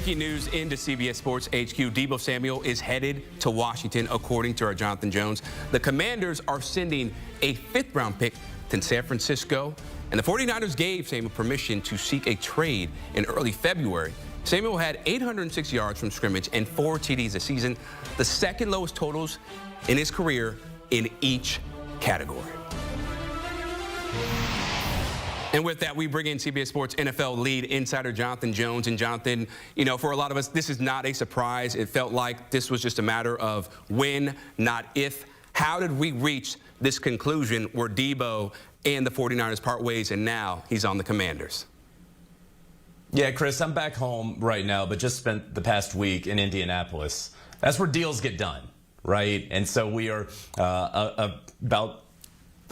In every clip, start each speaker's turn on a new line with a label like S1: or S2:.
S1: breaking news into CBS Sports HQ. Deebo Samuel is headed to Washington, according to our Jonathan Jones. The Commanders are sending a 5th-round pick to San Francisco, and the 49ers gave Samuel permission to seek a trade in early February. Samuel had 806 yards from scrimmage and 4 TDs this season, the second lowest totals in his career in each category. And with that, we bring in CBS Sports NFL lead insider Jonathan Jones. And Jonathan, you know, for a lot of us, this is not a surprise. It felt like this was just a matter of when, not if. How did we reach this conclusion where Deebo and the 49ers part ways and now he's on the Commanders?
S2: Yeah, Chris, I'm back home right now, but just spent the past week in Indianapolis. That's where deals get done, right? And so we are about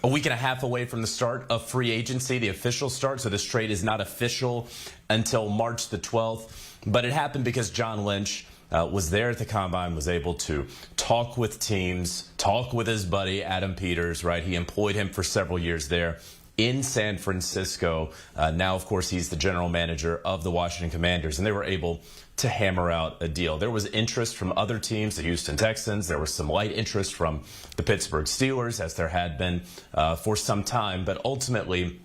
S2: a week and a half away from the start of free agency, the official start. So this trade is not official until March the 12th. But it happened because John Lynch was there at the Combine, was able to talk with teams, talk with his buddy Adam Peters, right? He employed him for several years there in San Francisco. Now, of course, he's the general manager of the Washington Commanders, and they were able to hammer out a deal. There was interest from other teams, the Houston Texans. There was some light interest from the Pittsburgh Steelers, as there had been for some time. But ultimately,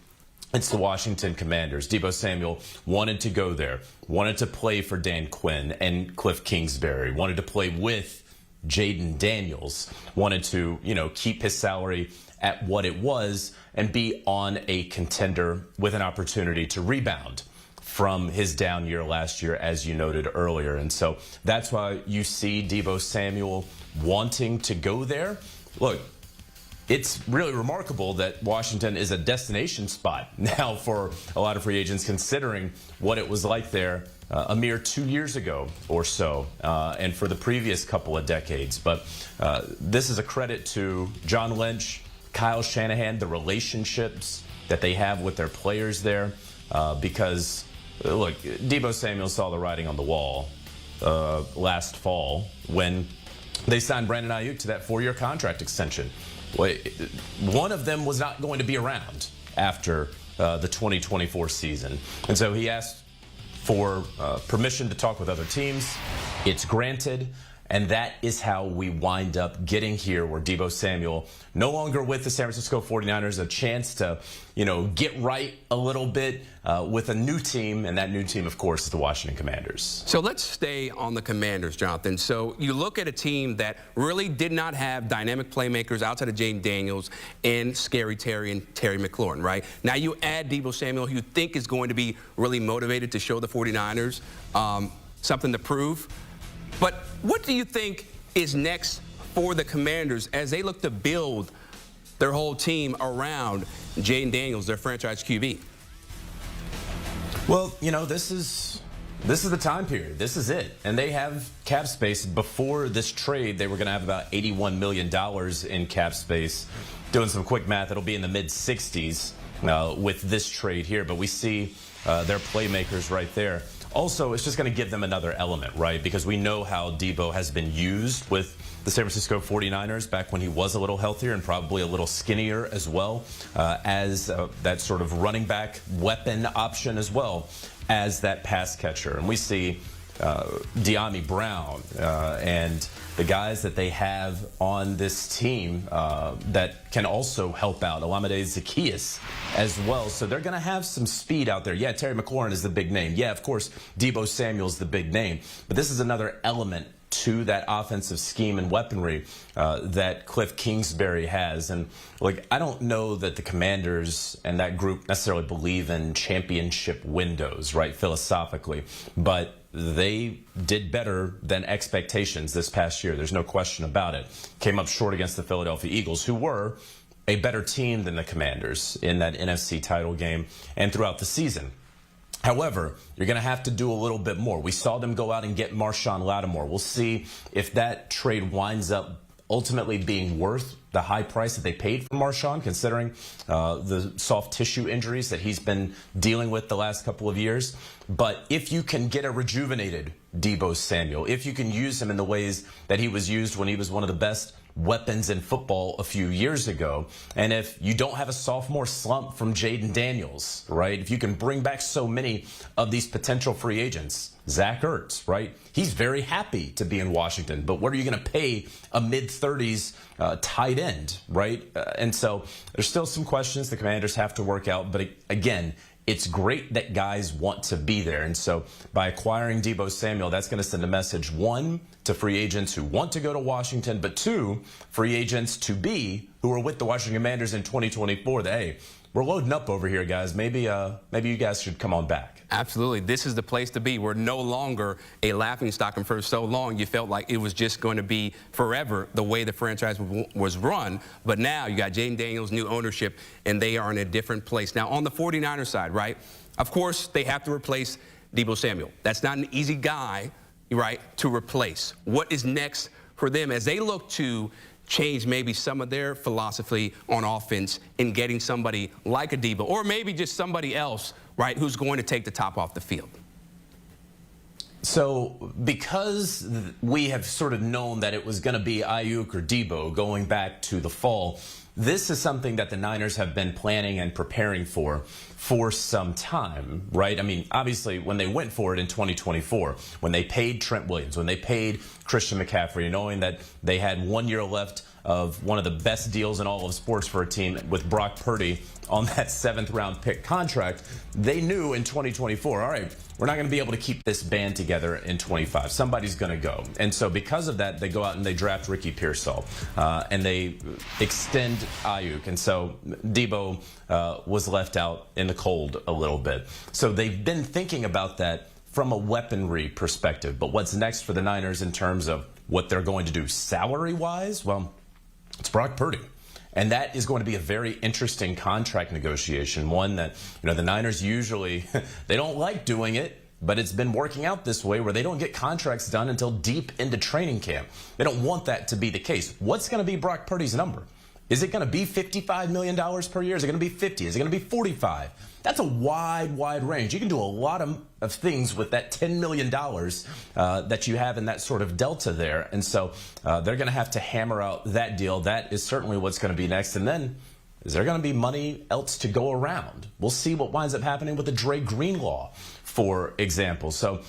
S2: it's the Washington Commanders. Deebo Samuel wanted to go there, wanted to play for Dan Quinn and Cliff Kingsbury, wanted to play with Jaden Daniels, wanted to, you know, keep his salary at what it was and be on a contender with an opportunity to rebound from his down year last year, as you noted earlier. And so that's why you see Deebo Samuel wanting to go there. Look, it's really remarkable that Washington is a destination spot now for a lot of free agents, considering what it was like there a mere 2 years ago or so, and for the previous couple of decades. But this is a credit to John Lynch, Kyle Shanahan, the relationships that they have with their players there, because look, Deebo Samuel saw the writing on the wall last fall when they signed Brandon Ayuk to that 4-year contract extension. One of them was not going to be around after the 2024 season. And so he asked for permission to talk with other teams. It's granted. And that is how we wind up getting here, where Deebo Samuel, no longer with the San Francisco 49ers, a chance to, you know, get right a little bit with a new team. And that new team, of course, is the Washington Commanders.
S1: So let's stay on the Commanders, Jonathan. So you look at a team that really did not have dynamic playmakers outside of Jaden Daniels and Scary Terry and Terry McLaurin, right? Now you add Deebo Samuel, who you think is going to be really motivated to show the 49ers something to prove. But what do you think is next for the Commanders as they look to build their whole team around Jaden Daniels, their franchise QB?
S2: Well, you know, this is the time period. This is it. And they have cap space. Before this trade, they were going to have about $81 million in cap space. Doing some quick math, it'll be in the mid-60s with this trade here. But we see their playmakers right there. Also, it's just going to give them another element, right? Because we know how Deebo has been used with the San Francisco 49ers back when he was a little healthier and probably a little skinnier as well, as that sort of running back weapon option, as well as that pass catcher. And we see De'Ami Brown and the guys that they have on this team that can also help out. Olamide Zaccheaus as well. So they're going to have some speed out there. Yeah, Terry McLaurin is the big name. Yeah, of course, Deebo Samuel's the big name. But this is another element to that offensive scheme and weaponry that Cliff Kingsbury has. And like, I don't know that the Commanders and that group necessarily believe in championship windows, right, philosophically. But they did better than expectations this past year. There's no question about it. Came up short against the Philadelphia Eagles, who were a better team than the Commanders in that NFC title game and throughout the season. However, you're going to have to do a little bit more. We saw them go out and get Marshawn Lattimore. We'll see if that trade winds up ultimately being worth the high price that they paid for Marshawn, considering the soft tissue injuries that he's been dealing with the last couple of years. But if you can get a rejuvenated Deebo Samuel, if you can use him in the ways that he was used when he was one of the best weapons in football a few years ago. And if you don't have a sophomore slump from Jaden Daniels, right? If you can bring back so many of these potential free agents, Zach Ertz, right? He's very happy to be in Washington, but what are you going to pay a mid-30s tight end, right? And so there's still some questions the Commanders have to work out, but again, it's great that guys want to be there. And so by acquiring Deebo Samuel, that's going to send a message, one, to free agents who want to go to Washington, but two, free agents to be who are with the Washington Commanders in 2024, that, hey, we're loading up over here, guys. Maybe you guys should come on back.
S1: Absolutely. This is the place to be. We're no longer a laughingstock, and for so long you felt like it was just going to be forever the way the franchise was run. But now you got Jaden Daniels, new ownership, and they are in a different place. Now, on the 49ers side, right, of course, they have to replace Deebo Samuel. That's not an easy guy, right, to replace. What is next for them as they look to change maybe some of their philosophy on offense in getting somebody like a Deebo, or maybe just somebody else, right, who's going to take the top off the field?
S2: So because we have sort of known that it was going to be Ayuk or Deebo going back to the fall, this is something that the Niners have been planning and preparing for some time, right? I mean, obviously, when they went for it in 2024, when they paid Trent Williams, when they paid Christian McCaffrey, knowing that they had 1 year left of one of the best deals in all of sports for a team with Brock Purdy on that 7th-round pick contract, they knew in 2024, all right, we're not going to be able to keep this band together in 25. Somebody's going to go. And so because of that, they go out and they draft Ricky Pearsall, and they extend Ayuk. And so Deebo was left out in the cold a little bit. So they've been thinking about that from a weaponry perspective. But what's next for the Niners in terms of what they're going to do salary-wise? Well, it's Brock Purdy. And that is going to be a very interesting contract negotiation, one that, you know, the Niners usually, they don't like doing it, but it's been working out this way where they don't get contracts done until deep into training camp. They don't want that to be the case. What's going to be Brock Purdy's number? Is it going to be $55 million per year? Is it going to be 50? Is it going to be 45? That's a wide range. You can do a lot of things with that $10 million that you have in that sort of delta there. And so they're going to have to hammer out that deal. That is certainly what's going to be next. And then is there going to be money else to go around? We'll see what winds up happening with the Dre Greenlaw, for example. So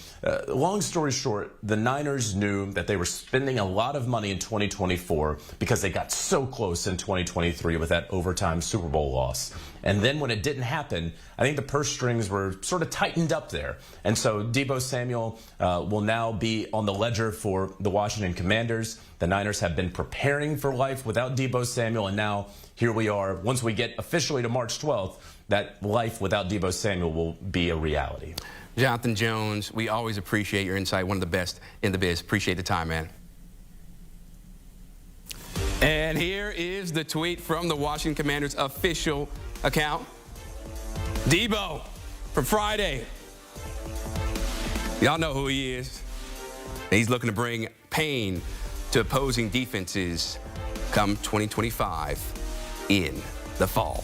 S2: long story short, the Niners knew that they were spending a lot of money in 2024 because they got so close in 2023 with that overtime Super Bowl loss. And then when it didn't happen, I think the purse strings were sort of tightened up there. And so Deebo Samuel will now be on the ledger for the Washington Commanders. The Niners have been preparing for life without Deebo Samuel, and now here we are. Once we get officially to March 12th, that life without Deebo Samuel will be a reality.
S1: Jonathan Jones, we always appreciate your insight. One of the best in the biz. Appreciate the time, man. And here is the tweet from the Washington Commanders official account. Deebo from Friday. Y'all know who he is. He's looking to bring pain to opposing defenses come 2025 in the fall.